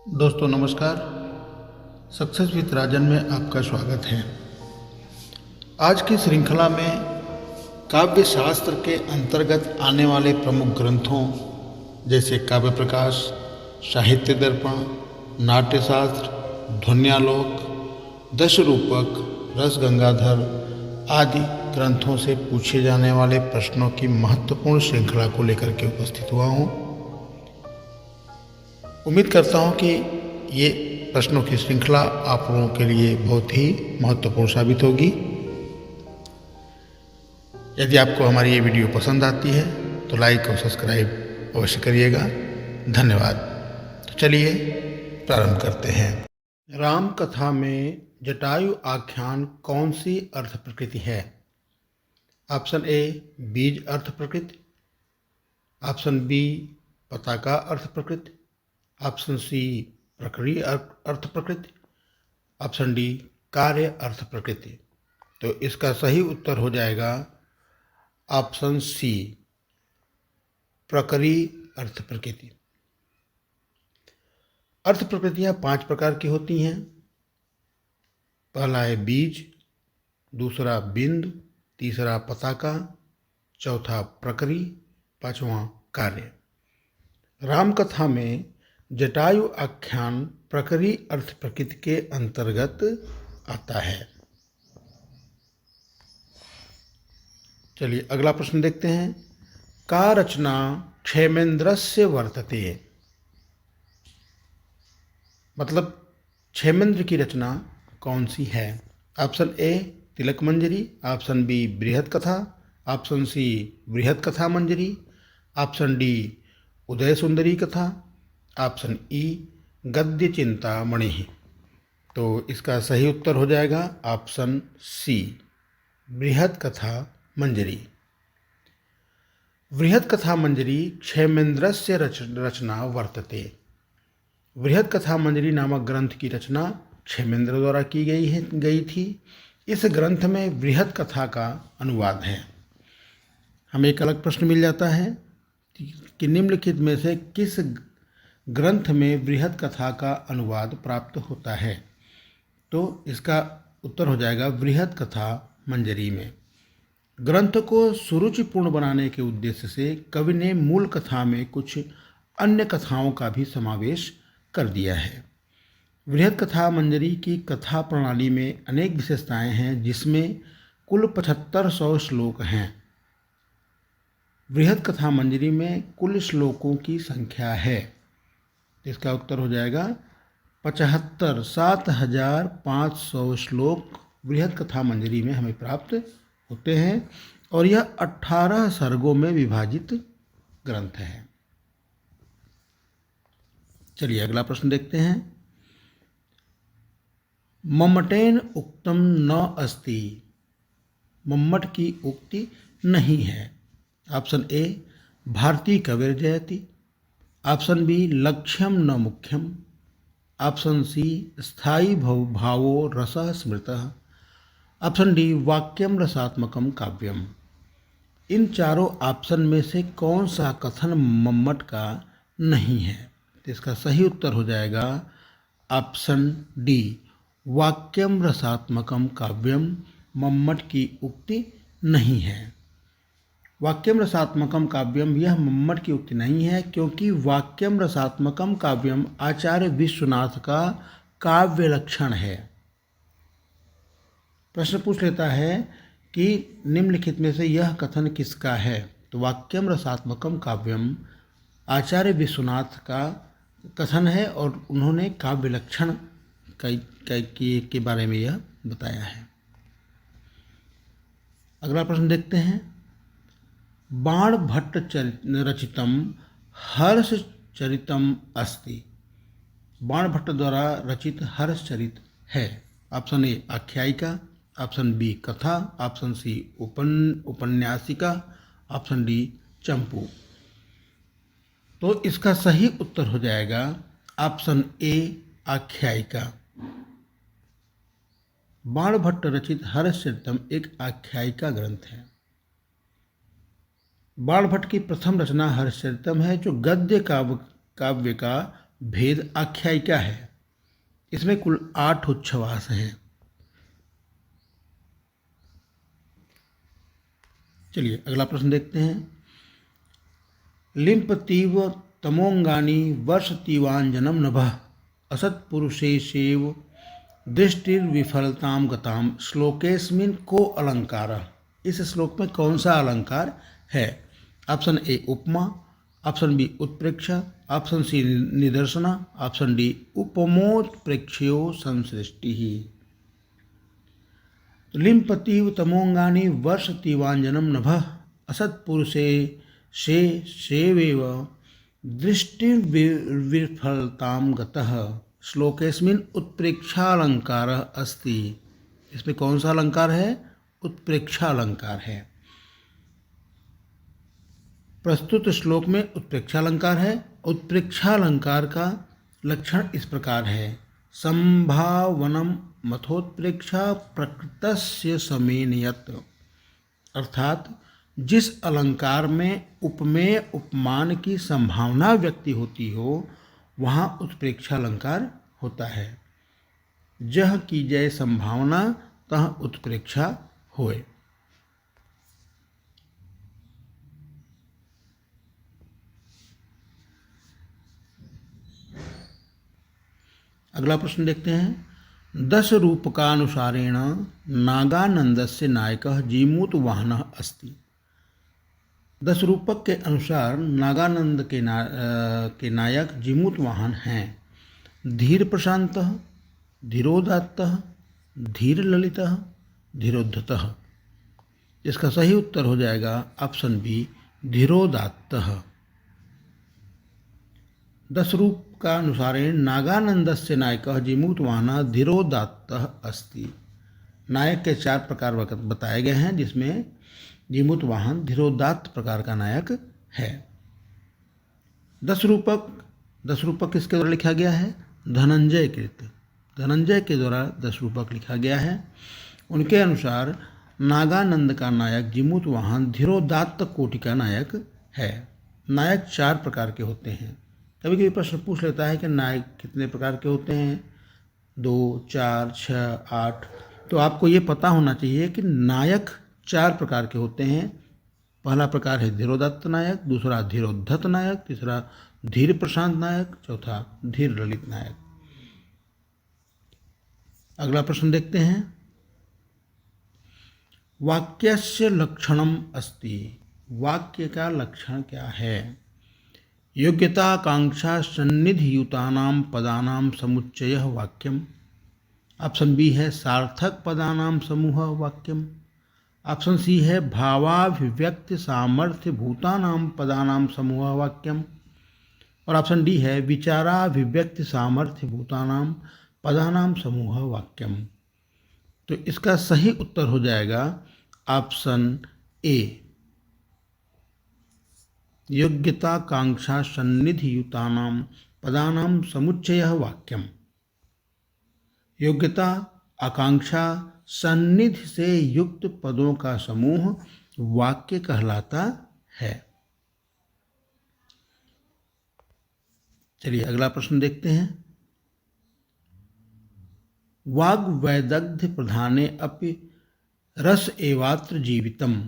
दोस्तों नमस्कार। Success with राजन में आपका स्वागत है। आज की श्रृंखला में काव्य शास्त्र के अंतर्गत आने वाले प्रमुख ग्रंथों जैसे काव्य प्रकाश, साहित्य दर्पण, नाट्यशास्त्र, ध्वन्यालोक, दशरूपक, रस गंगाधर आदि ग्रंथों से पूछे जाने वाले प्रश्नों की महत्वपूर्ण श्रृंखला को लेकर के उपस्थित हुआ हूँ। उम्मीद करता हूँ कि ये प्रश्नों की श्रृंखला आप लोगों के लिए बहुत ही महत्वपूर्ण साबित होगी। यदि आपको हमारी ये वीडियो पसंद आती है तो लाइक और सब्सक्राइब अवश्य करिएगा। धन्यवाद। तो चलिए प्रारंभ करते हैं। राम कथा में जटायु आख्यान कौन सी अर्थ प्रकृति है? ऑप्शन ए बीज अर्थ प्रकृति, ऑप्शन बी पताका अर्थ प्रकृति, ऑप्शन सी प्रक्रिय अर्थ प्रकृति, ऑप्शन डी कार्य अर्थ प्रकृति। तो इसका सही उत्तर हो जाएगा ऑप्शन सी प्रक्रिय अर्थ प्रकृति। अर्थ प्रकृतियां 5 प्रकार की होती हैं। पहला है बीज, दूसरा बिंदु, तीसरा पताका, चौथा प्रक्रिय, पांचवा कार्य। रामकथा में जटायु आख्यान प्रक्रिय अर्थ प्रकृति के अंतर्गत आता है। चलिए अगला प्रश्न देखते हैं। का रचना क्षेमेंद्रस्य वर्तते? मतलब क्षेमेंद्र की रचना कौन सी है? Option A Tilak Manjari, option B Brihat Katha, option C बृहत कथा मंजरी, ऑप्शन डी उदय सुंदरी कथा, ऑप्शन ई गद्य चिंतामणि। तो इसका सही उत्तर हो जाएगा ऑप्शन सी बृहत कथा मंजरी। बृहत कथा मंजरी क्षेमेंद्रस्य रचना वर्तते। बृहत कथा मंजरी नामक ग्रंथ की रचना क्षेमेंद्र द्वारा की गई थी। इस ग्रंथ में बृहत कथा का अनुवाद है। हमें एक अलग प्रश्न मिल जाता है कि निम्नलिखित में से किस ग्रंथ में बृहत कथा का अनुवाद प्राप्त होता है? तो इसका उत्तर हो जाएगा बृहत कथा मंजरी में। ग्रंथ को सुरुचिपूर्ण बनाने के उद्देश्य से कवि ने मूल कथा में कुछ अन्य कथाओं का भी समावेश कर दिया है। बृहत कथा मंजरी की कथा प्रणाली में अनेक विशेषताएं हैं, जिसमें कुल 7500 श्लोक हैं। बृहत कथा मंजरी में कुल श्लोकों की संख्या है। इसका उत्तर हो जाएगा 75। 7500 श्लोक बृहत कथा मंजरी में हमें प्राप्त होते हैं और यह 18 सर्गों में विभाजित ग्रंथ है। चलिए अगला प्रश्न देखते हैं। मम्मटेन उक्तम न अस्ति। मम्मट की उक्ति नहीं है। ऑप्शन ए भारती कविर्जयति, ऑप्शन बी लक्ष्यम न मुख्यम, ऑप्शन सी स्थायी भावो रसः स्मृतः, ऑप्शन डी वाक्यम रसात्मकम काव्यम। इन चारों ऑप्शन में से कौन सा कथन मम्मट का नहीं है? तो इसका सही उत्तर हो जाएगा ऑप्शन डी वाक्यम रसात्मकम काव्यम। मम्मट की उक्ति नहीं है। वाक्यम रसात्मकम काव्यम यह मम्मट की उक्ति नहीं है, क्योंकि वाक्यम रसात्मकम काव्यम आचार्य विश्वनाथ का काव्य लक्षण है। प्रश्न पूछ लेता है कि निम्नलिखित में से यह कथन किसका है? तो वाक्यम रसात्मकम काव्यम आचार्य विश्वनाथ का कथन है और उन्होंने काव्य लक्षण के बारे में यह बताया है। अगला प्रश्न देखते हैं। बाणभट्ट रचितम हर्ष चरितम अस्ति। बाणभट्ट द्वारा रचित हर्ष चरित है। ऑप्शन ए आख्यायिका, ऑप्शन बी कथा, ऑप्शन सी उपन्यासिका, ऑप्शन डी चंपू। तो इसका सही उत्तर हो जाएगा ऑप्शन ए आख्यायिका। बाणभट्ट रचित हर्षचरितम एक आख्यायिका ग्रंथ है। बाणभट्ट की प्रथम रचना हर्षचरितम है, जो गद्य काव्य का भेद आख्यायिका है। इसमें कुल 8 उच्छ्वास हैं। चलिए अगला प्रश्न देखते हैं। लिम्पतीव तमोंगानी वर्षतीवांजनम नभः असत्पुरुषेषेव दृष्टिर्विफलताम गताम श्लोकेस्मिन् को अलंकार। इस श्लोक में कौन सा अलंकार है? ऑप्शन ए उपमा, ऑप्शन बी उत्प्रेक्षा, ऑप्शन सी निदर्शना, ऑप्शन डी उपमोत्प्रेक्ष्यो संसृष्टि। लिम्पतीव तमोंगानी वर्षतीवांजनम नभः असत्पुरुषे शे शेवेव दृष्टिर्विफलताम गतः श्लोकेस्मिन् उत्प्रेक्षालंकार अस्ति। इसमें कौन सा अलंकार है? उत्प्रेक्षालंकार है। प्रस्तुत श्लोक में उत्प्रेक्षालंकार है। उत्प्रेक्षालंकार का लक्षण इस प्रकार है। संभावनम मथोत्प्रेक्षा प्रकृतस्य समेनयत, अर्थात जिस अलंकार में उपमेय उपमान की संभावना व्यक्ति होती हो वहाँ उत्प्रेक्षालंकार होता है। जह की जय संभावना तह उत्प्रेक्षा होए। अगला प्रश्न देखते हैं। 10 रूपकानुसारेण नागानंदस्य नायकः जीमूतवाहनः अस्ति। 10 रूपक के अनुसार नागानंद के नायक जीमूतवाहन हैं। धीर प्रशांतः, धीरोदात्तः, धीर ललितः, धीरोद्धतः। इसका सही उत्तर हो जाएगा ऑप्शन बी धीरोदात्तः। 10 रूप का अनुसारेण नागानंदस्य नायकः जीमूतवाहनः धीरोदात्तः अस्ति। नायक के 4 प्रकार बताए गए हैं, जिसमें जीमूतवाहन धीरोदात्त प्रकार का नायक है। 10 रूपक किसके द्वारा लिखा गया है? धनंजय कृत। धनंजय के द्वारा 10 रूपक लिखा गया है। उनके अनुसार नागानंद का नायक जीमूतवाहन धीरोदात्त कोटि का नायक है। नायक 4 प्रकार के होते हैं। कभी कभी प्रश्न पूछ लेता है कि नायक कितने प्रकार के होते हैं? 2, 4, 6, 8। तो आपको ये पता होना चाहिए कि नायक 4 प्रकार के होते हैं। पहला प्रकार है धीरोदात्त नायक, दूसरा धीरोद्धत नायक, तीसरा धीर प्रशांत नायक, चौथा धीर ललित नायक। अगला प्रश्न देखते हैं। वाक्यस्य लक्षणम अस्ति। वाक्य का लक्षण क्या है? योग्यता आकांक्षा सन्निधियुतानां पदानां समुच्चयः वाक्यम। ऑप्शन बी है सार्थक पदानां समूह वाक्यम। ऑप्शन सी है भावाभिव्यक्ति सामर्थ्य भूतानां पदानां समूह वाक्यम। और ऑप्शन डी है विचाराभिव्यक्ति सामर्थ्य भूतानां पदानां समूह वाक्यम। तो इसका सही उत्तर हो जाएगा ऑप्शन ए योग्यता कांक्षा सन्निधियुतानां पदानां समुच्चयः वाक्यम। योग्यता आकांक्षा सन्निधि से युक्त पदों का समूह वाक्य कहलाता है। चलिए अगला प्रश्न देखते हैं। वाग्वैदग्ध्य प्रधाने अपि रस एवात्र जीवितम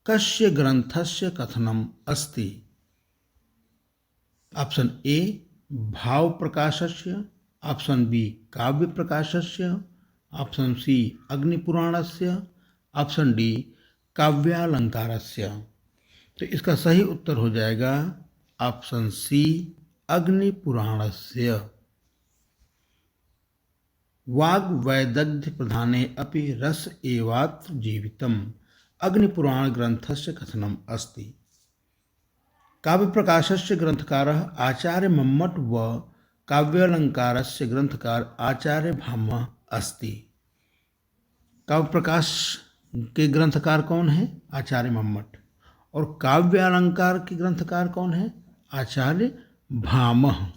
कस्य ग्रंथस्य कथनम अस्ति। ऑप्शन ए भाव प्रकाशस्य, ऑप्शन बी काव्य प्रकाशस्य, ऑप्शन सी अग्निपुराणस्य, ऑप्शन डी काव्यालंकारस्य। तो इसका सही उत्तर हो जाएगा ऑप्शन सी अग्निपुराणस्य। वाग्वैदग्ध्य प्रधाने अपि रस एवात्र जीवितम अग्निपुराण ग्रंथस्य कथनम अस्ति। काव्य प्रकाशस्य ग्रंथकारः आचार्य मम्मट व काव्यालंकारस्य ग्रंथकार आचार्य भामह अस्ति। काव्य प्रकाश के ग्रंथकार कौन है? आचार्य मम्मट। और काव्यालंकार के ग्रंथकार कौन है? आचार्य भामह।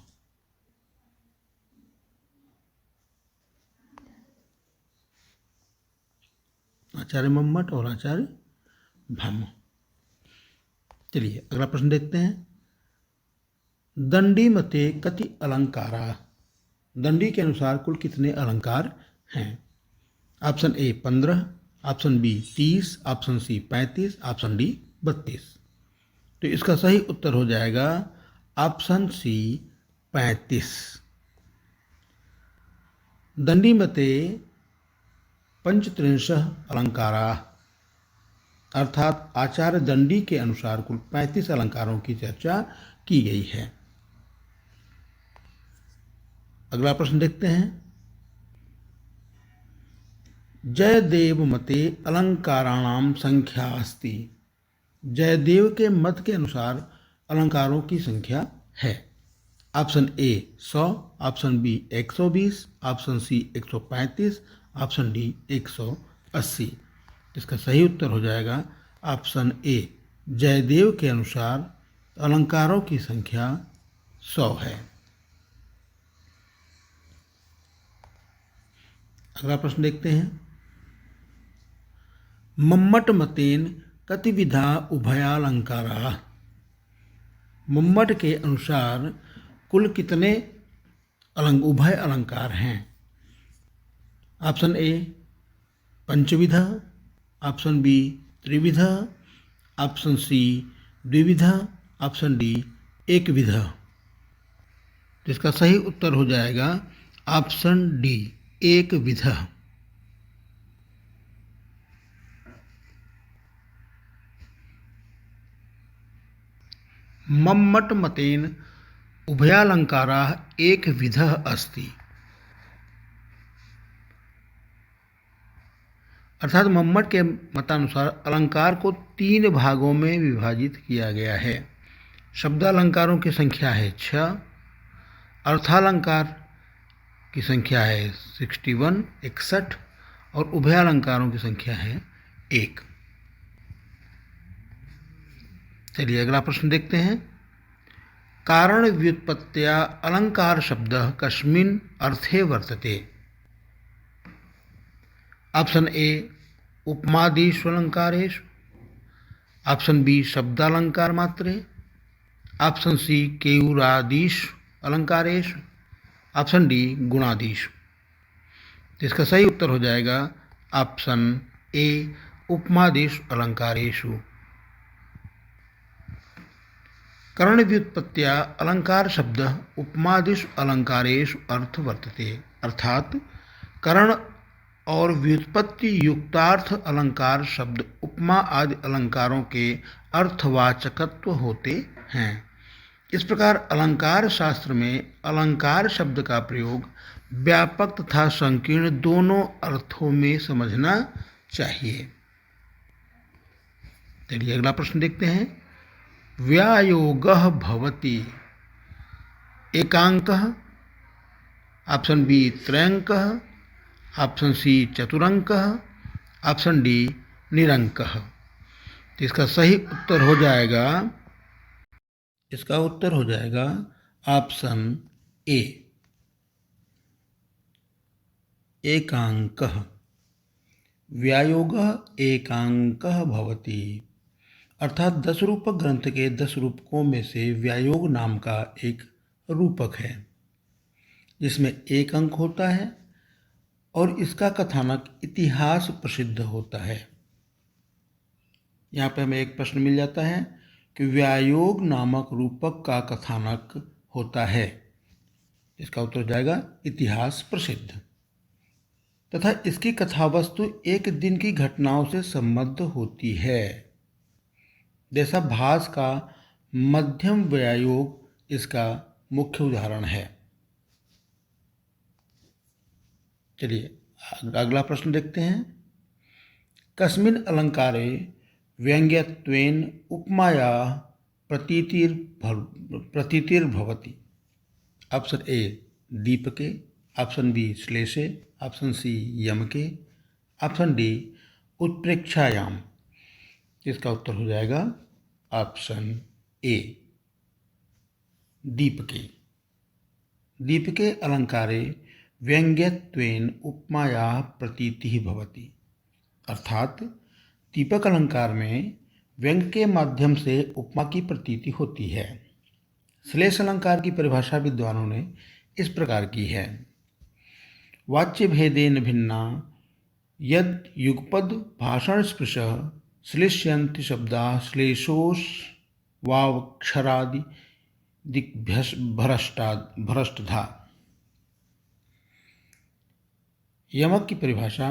आचार्य मम्मट और आचार्य भामह। चलिए अगला प्रश्न देखते हैं। दंडी मते कति अलंकारा, दंडी के अनुसार कुल कितने अलंकार हैं? Option A 15, option B 30, option C 35, option D 32। तो इसका सही उत्तर हो जाएगा ऑप्शन सी 35। दंडी मते पंचत्रिंशः अलंकारा, अर्थात आचार्य दंडी के अनुसार कुल 35 अलंकारों की चर्चा की गई है। अगला प्रश्न देखते हैं। जयदेव मते अलंकाराणाम संख्या अस्ति, जयदेव के मत के अनुसार अलंकारों की संख्या है। Option A 100, option B 120, option C 135, option D 180। इसका सही उत्तर हो जाएगा ऑप्शन ए, जयदेव के अनुसार अलंकारों की संख्या 100 है। अगला प्रश्न देखते हैं। मम्मट मतेन कतिविधा उभयालंकारा, मम्मट के अनुसार कुल कितने उभय अलंकार हैं? ऑप्शन ए पंचविधा, ऑप्शन बी त्रिविधा, ऑप्शन सी द्विविधा, ऑप्शन डी एक विधा। जिसका सही उत्तर हो जाएगा ऑप्शन डी एक विधा। मम्मट मतेन उभयालंकाराः एक विधः अस्ति, अर्थात मम्मट के मतानुसार अलंकार को 3 भागों में विभाजित किया गया है। शब्दालंकारों की संख्या है 6, अर्थालंकार की संख्या है 61 और उभयालंकारों की संख्या है 1। चलिए अगला प्रश्न देखते हैं। कारण व्युत्पत्त्या अलंकार शब्द कस्मिन् अर्थे वर्तते? ऑप्शन ए उपमादिषु अलंकारेषु, ऑप्शन बी शब्दालंकार मात्रे, ऑप्शन सी केयूरादिषु अलंकारेषु, ऑप्शन डी गुणादिषु। इसका सही उत्तर हो जाएगा ऑप्शन ए उपमादिषु अलंकारेषु। करण व्युत्पत्त्या अलंकार शब्द उपमादिषु अलंकारेषु अर्थ वर्तते, अर्थात करण और व्युत्पत्ति युक्तार्थ अलंकार शब्द उपमा आदि अलंकारों के अर्थवाचकत्व होते हैं। इस प्रकार अलंकार शास्त्र में अलंकार शब्द का प्रयोग व्यापक तथा संकीर्ण दोनों अर्थों में समझना चाहिए। चलिए अगला प्रश्न देखते हैं। व्यायोगः भवति एकांकः, ऑप्शन बी त्रयंकः, ऑप्शन सी चतुरंकः, ऑप्शन डी निरंकः। इसका सही उत्तर हो जाएगा, इसका उत्तर हो जाएगा ऑप्शन ए एकांकः। व्यायोगः एकांकः भवति, अर्थात 10 रूपक ग्रंथ के 10 रूपकों में से व्यायोग नाम का एक रूपक है जिसमें एक अंक होता है और इसका कथानक इतिहास प्रसिद्ध होता है। यहाँ पे हमें एक प्रश्न मिल जाता है कि व्यायोग नामक रूपक का कथानक होता है, इसका उत्तर हो जाएगा इतिहास प्रसिद्ध, तथा इसकी कथावस्तु एक दिन की घटनाओं से संबद्ध होती है। जैसा भास का मध्यम व्यायोग इसका मुख्य उदाहरण है। चलिए अगला प्रश्न देखते हैं। कस्मिन् अलंकारे व्यंग्यत्वेन उपमाया प्रतीतिर्भवति? ऑप्शन ए दीपके, ऑप्शन बी श्लेषे, ऑप्शन सी यमके, ऑप्शन डी उत्प्रेक्षायाम। इसका उत्तर हो जाएगा ऑप्शन ए दीपके। दीपके अलंकारे व्यंग्यत्वेन उपमायाः प्रतीतिः भवति, अर्थात दीपक अलंकार में व्यंग्य के माध्यम से उपमा की प्रतीति होती है। श्लेष अलंकार की परिभाषा विद्वानों ने इस प्रकार की है। वाच्य भेदेन भिन्ना यद युगपद भाषण स्पृश श्लिष्यन्ति शब्दा श्लेषोश वाक्षरादि भ्रष्टधा। यमक की परिभाषा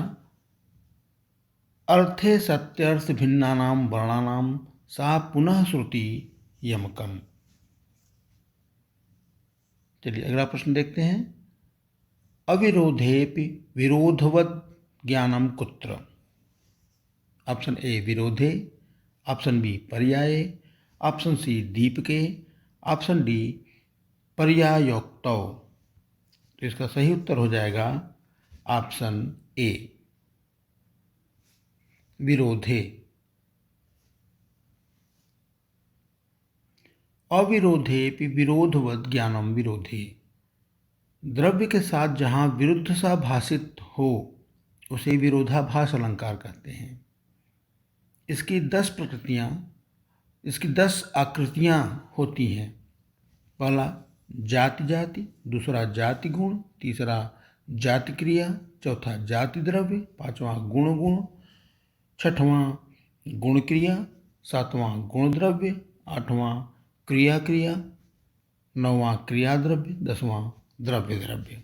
अर्थे सत्यर्थ भिन्नानां वर्णानां सा पुनः श्रुति यमकम। चलिए अगला प्रश्न देखते हैं। अविरोधेपि विरोधवद ज्ञानम कुत्र। ऑप्शन ए विरोधे, ऑप्शन बी पर्याये, ऑप्शन सी दीपके, ऑप्शन डी पर्यायोक्तौ। तो इसका सही उत्तर हो जाएगा ऑप्शन ए विरोधे। अविरोधेपि विरोधवद ज्ञानम विरोधे। द्रव्य के साथ जहाँ विरुद्ध सा भाषित हो उसे विरोधाभास अलंकार कहते हैं। इसकी 10 आकृतियाँ होती हैं। पहला जाति जाति, दूसरा जाति गुण, तीसरा जाति क्रिया, चौथा जाति द्रव्य, पांचवा गुण गुण, छठवां गुण क्रिया, सातवां गुण द्रव्य, आठवां क्रिया क्रिया, नौवां क्रिया द्रव्य, 10वां द्रव्य द्रव्य।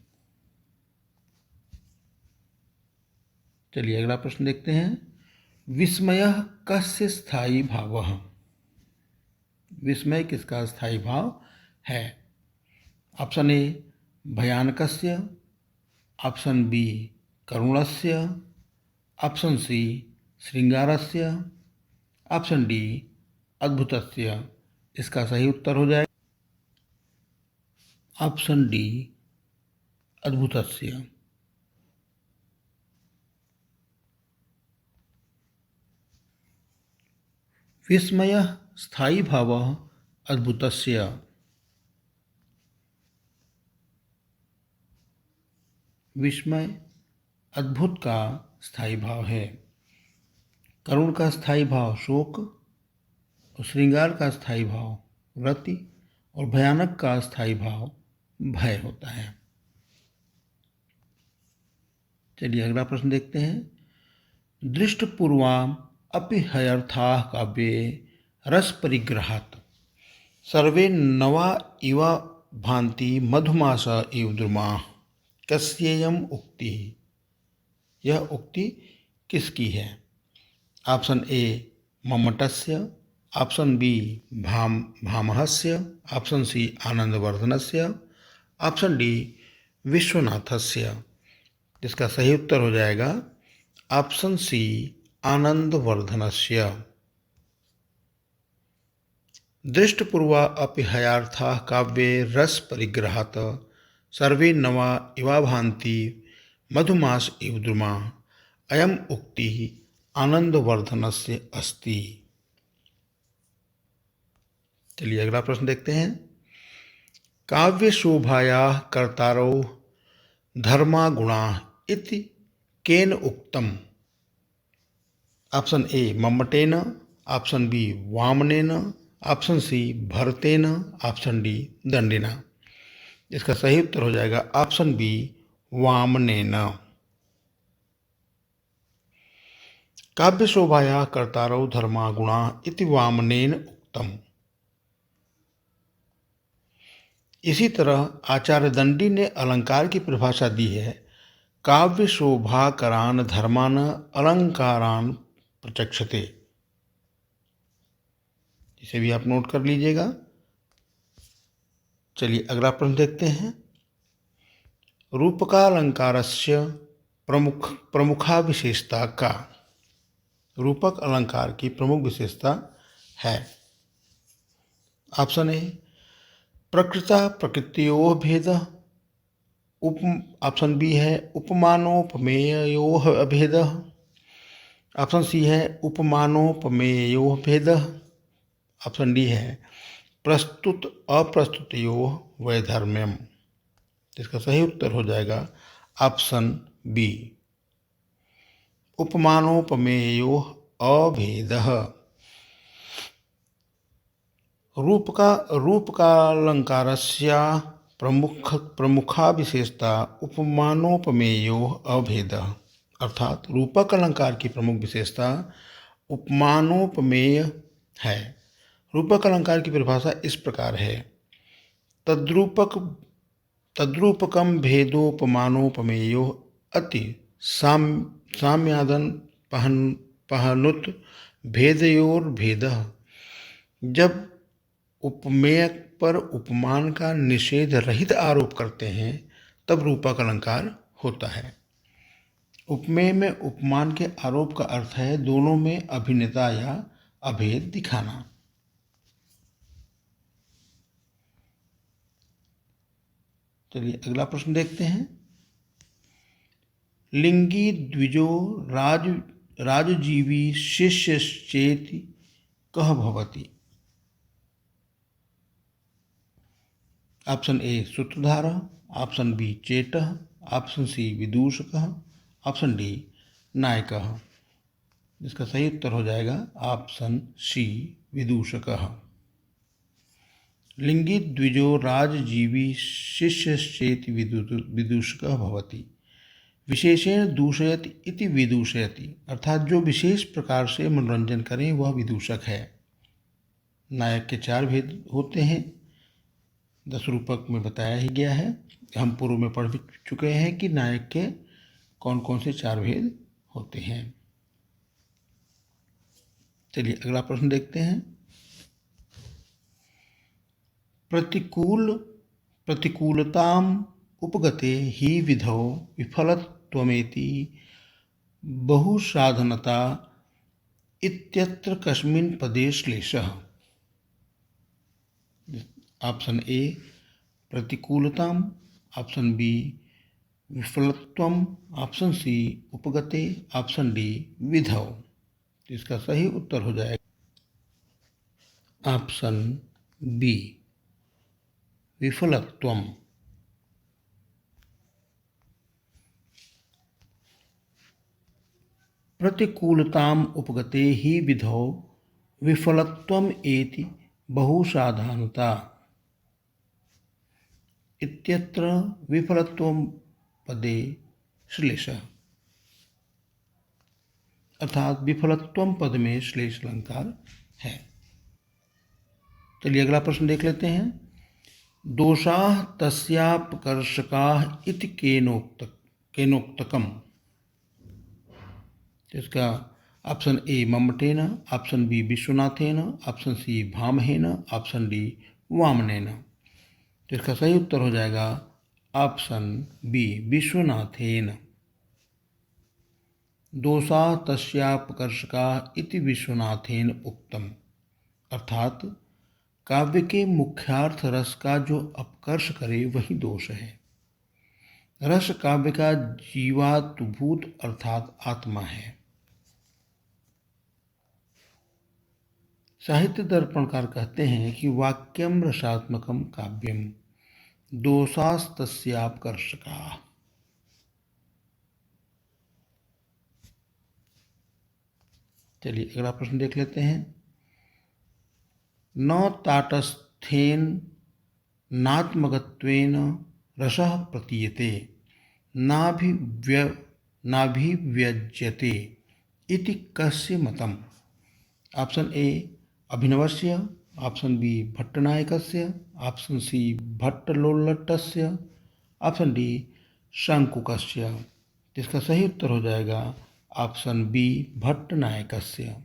चलिए अगला प्रश्न देखते हैं। विस्मयः कस्य स्थायी भावः। विस्मय किसका स्थायी भाव है। ऑप्शन ए भयानकस्य, ऑप्शन बी करुणस्य, ऑप्शन सी श्रृंगारस्य, ऑप्शन डी अद्भुतस्य। इसका सही उत्तर हो जाएगा ऑप्शन डी अद्भुतस्य। विस्मयः स्थायी भावः अद्भुतस्य। विस्मय अद्भुत का स्थायी भाव है। करुण का स्थायी भाव शोक, और श्रृंगार का स्थायी भाव रति, और भयानक का स्थायी भाव भय होता है। चलिए अगला प्रश्न देखते हैं। दृष्टपूर्वाम अपि हयर्थाः काव्ये रस परिग्रहात् सर्वे नवा इव भान्ति मधुमास इव द्रुमाः कस्येयम् उक्ति। यह उक्ति किसकी है। ऑप्शन ए मम्मटस्य, ऑप्शन बी भामहस्य, ऑप्शन सी आनंदवर्धनस्य, ऑप्शन डी विश्वनाथस्य। इसका सही उत्तर हो जाएगा ऑप्शन सी आनंदवर्धनस्य। दृष्टपूर्वा अपि हयार्थाः काव्ये रस परिग्रहात् सर्वे नवा इवा भान्ति मधुमास इव द्रुमा अयम उक्ति आनंदवर्धनस्य अस्ति। चलिए अगला प्रश्न देखते हैं। काव्य शोभायाः कर्तारौ धर्मा गुणा इति केन उक्तम। ऑप्शन ए मम्मटेन, ऑप्शन बी वामनेन, ऑप्शन सी भरतेन, ऑप्शन डी दंडिना। इसका सही उत्तर हो जाएगा ऑप्शन बी वामनेन। काव्य शोभाया कर्तारौ धर्मा गुणा इति वामनेन उक्तम। इसी तरह आचार्य दंडी ने अलंकार की परिभाषा दी है। काव्य शोभा करान धर्मान अलंकारान प्रचक्षते। इसे भी आप नोट कर लीजिएगा। चलिए अगला प्रश्न देखते हैं। रूपकालंकारस्य प्रमुखा विशेषता का। रूपक अलंकार की प्रमुख विशेषता है। ऑप्शन ए प्रकृता प्रकृत्योः भेदः, ऑप्शन बी है उपमानोपमेयोः अभेदः, ऑप्शन सी है उपमानोपमेयोः भेदः, ऑप्शन डी है प्रस्तुत अप्रस्तुतयोः वैधर्म्यम। इसका सही उत्तर हो जाएगा ऑप्शन बी उपमानोपमेयोः अभेदः। रूपकालङ्कारस्य प्रमुखा विशेषता उपमानोपमेयोः अभेदः। अर्थात रूपक अलंकार की प्रमुख विशेषता उपमानोपमेय है। रूपक अलंकार की परिभाषा इस प्रकार है: तद्रूपकम भेदोपमानोपमेयो अति साम्यादन पहनुत भेदयोर्भेदः। जब उपमेय पर उपमान का निषेध रहित आरोप करते हैं तब रूपक अलंकार होता है। उपमेय में उपमान के आरोप का अर्थ है दोनों में अभिन्नता या अभेद दिखाना। चलिए अगला प्रश्न देखते हैं। लिंगी द्विजो राजजीवी शिष्यश्चेति कः भवति। ऑप्शन ए सूत्रधारः, ऑप्शन बी चेटः, ऑप्शन सी विदूषकः, ऑप्शन डी नायकः। इसका सही उत्तर हो जाएगा ऑप्शन सी विदूषकः। लिंगी द्विजो राजजीवी शिष्यश्चेति विदूषकः भवति। विशेषेण दूषयति इति विदूषयति। अर्थात जो विशेष प्रकार से मनोरंजन करें वह विदूषक है। नायक के 4 भेद होते हैं, 10 रूपक में बताया ही गया है। हम पूर्व में पढ़ चुके हैं कि नायक के कौन कौन से 4 भेद होते हैं। चलिए अगला प्रश्न देखते हैं। प्रतिकूलताम उपगते ही विधौ विफलत्वमेति बहुसाधनता इत्यत्र कस्मिन् पदे श्लेषः। ऑप्शन ए प्रतिकूलताम, ऑप्शन बी विफलत्वम, ऑप्शन सी उपगते, ऑप्शन डी विधौ। इसका सही उत्तर हो जाएगा ऑप्शन बी विफलत्वम। प्रतिकूलताम उपगते ही विधौ विफलत्वम एति बहुसाधारणता इत्यत्र विफलत्वम पदे श्लेषः। अर्थात विफलत्वम पद में श्लेष अलंकार है। चलिए अगला प्रश्न देख लेते हैं। दोषाः तस्यापकर्षकाः इति केनोक्तकम्। इसका ऑप्शन ए मम्मटेन, ऑप्शन बी विश्वनाथेन, ऑप्शन सी भामहेन, ऑप्शन डी वामनेन। तो इसका सही उत्तर हो जाएगा ऑप्शन बी विश्वनाथेन। दोषा तस्यापकर्षका इति विश्वनाथेन उक्तम। अर्थात काव्य के मुख्यार्थ रस का जो अपकर्ष करे वही दोष है। रस काव्य का जीवात्भूत अर्थात आत्मा है। साहित्य दर्पणकार कहते हैं कि वाक्यम रसात्मकम काव्यम दोषास्तस्यापकर्षका। चलिए अगला प्रश्न देख लेते हैं। न ताटस्थेन नात्मगत्वेन रसः प्रतीयते नाभिव्यज्यते इति कस्य मतम्। ऑप्शन ए अभिनवस्य, ऑप्शन बी भट्टनायकस्य, ऑप्शन सी भट्टलोल्लटस्य, ऑप्शन डी शंकुकस्य। इसका सही उत्तर हो जाएगा ऑप्शन बी भट्टनायकस्य।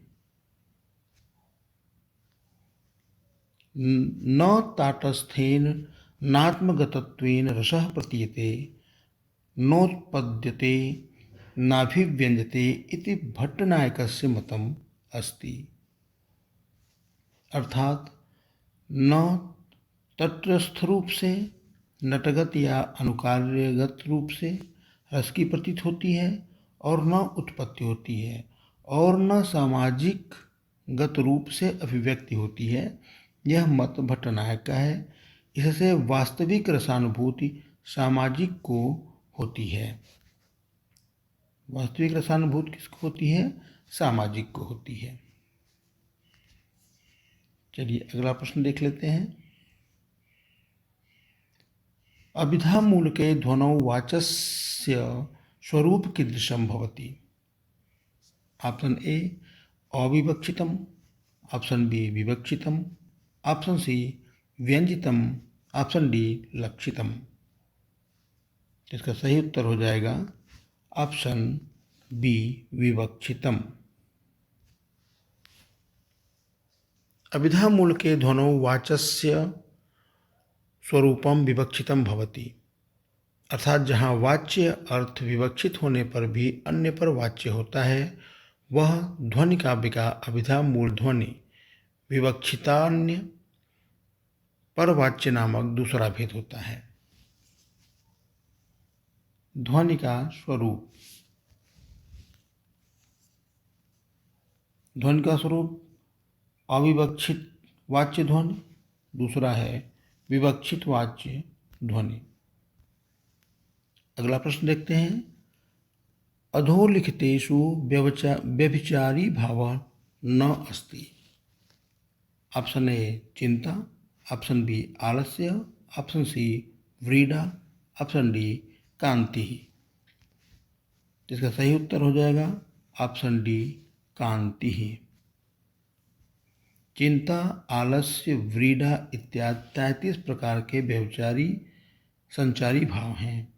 न ताटस्थेन नात्मगतत्वेन रसः प्रतीयते नोत्पद्यते नाभिव्यंजते इति भट्टनायकस्य मतम् अस्ति। अर्थात न तटस्थ रूप से, नटगत या अनुकार्यगत रूप से रस की प्रतीत होती है और न उत्पत्ति होती है और न सामाजिक गत रूप से अभिव्यक्ति होती है। यह मत भट्टनायक का है। इससे वास्तविक रसानुभूति सामाजिक को होती है। वास्तविक रसानुभूति किसको होती है? सामाजिक को होती है। चलिए अगला प्रश्न देख लेते हैं। अभिधामूलके ध्वनौ वाचस्य स्वरूप कीदृशं भवति? ऑप्शन ए अविवक्षितम, ऑप्शन बी विवक्षितम, ऑप्शन सी व्यंजितम, ऑप्शन डी लक्षितम। इसका सही उत्तर हो जाएगा ऑप्शन बी विवक्षितम। अभिधामूलके ध्वनौ वाचस्य स्वरूपम विवक्षितम भवति, अर्थात जहाँ वाच्य अर्थ विवक्षित होने पर भी अन्य पर वाच्य होता है, वह ध्वनि काव्य का अभिधामूल ध्वनि विवक्षितान्य परवाच्य नामक दूसरा भेद होता है। ध्वनि का स्वरूप, ध्वनि का स्वरूप अविवक्षित वाच्य ध्वनि, दूसरा है विवक्षित वाच्य ध्वनि। अगला प्रश्न देखते हैं। अधोलिखितेषु व्यभिचारी भाव न अस्ति। ऑप्शन ए चिंता, ऑप्शन बी आलस्य, ऑप्शन सी व्रीडा, ऑप्शन डी कांति। इसका सही उत्तर हो जाएगा ऑप्शन डी कांति। चिंता, आलस्य, व्रीडा इत्यादि 33 प्रकार के व्यभिचारी संचारी भाव हैं,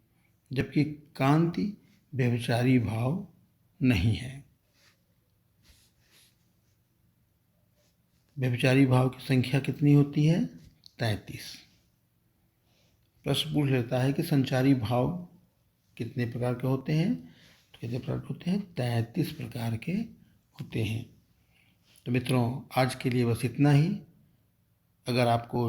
जबकि कांति व्यभिचारी भाव नहीं है। व्यभिचारी भाव की संख्या कितनी होती है? 33। प्रश्न पूछ लेता है कि संचारी भाव कितने प्रकार के होते हैं, तो कितने प्रकार के होते हैं? 33 प्रकार के होते हैं। तो मित्रों आज के लिए बस इतना ही। अगर आपको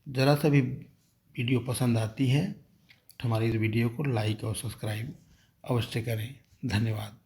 ज़रा सा भी वीडियो पसंद आती है तो हमारी इस वीडियो को लाइक और सब्सक्राइब अवश्य करें। धन्यवाद।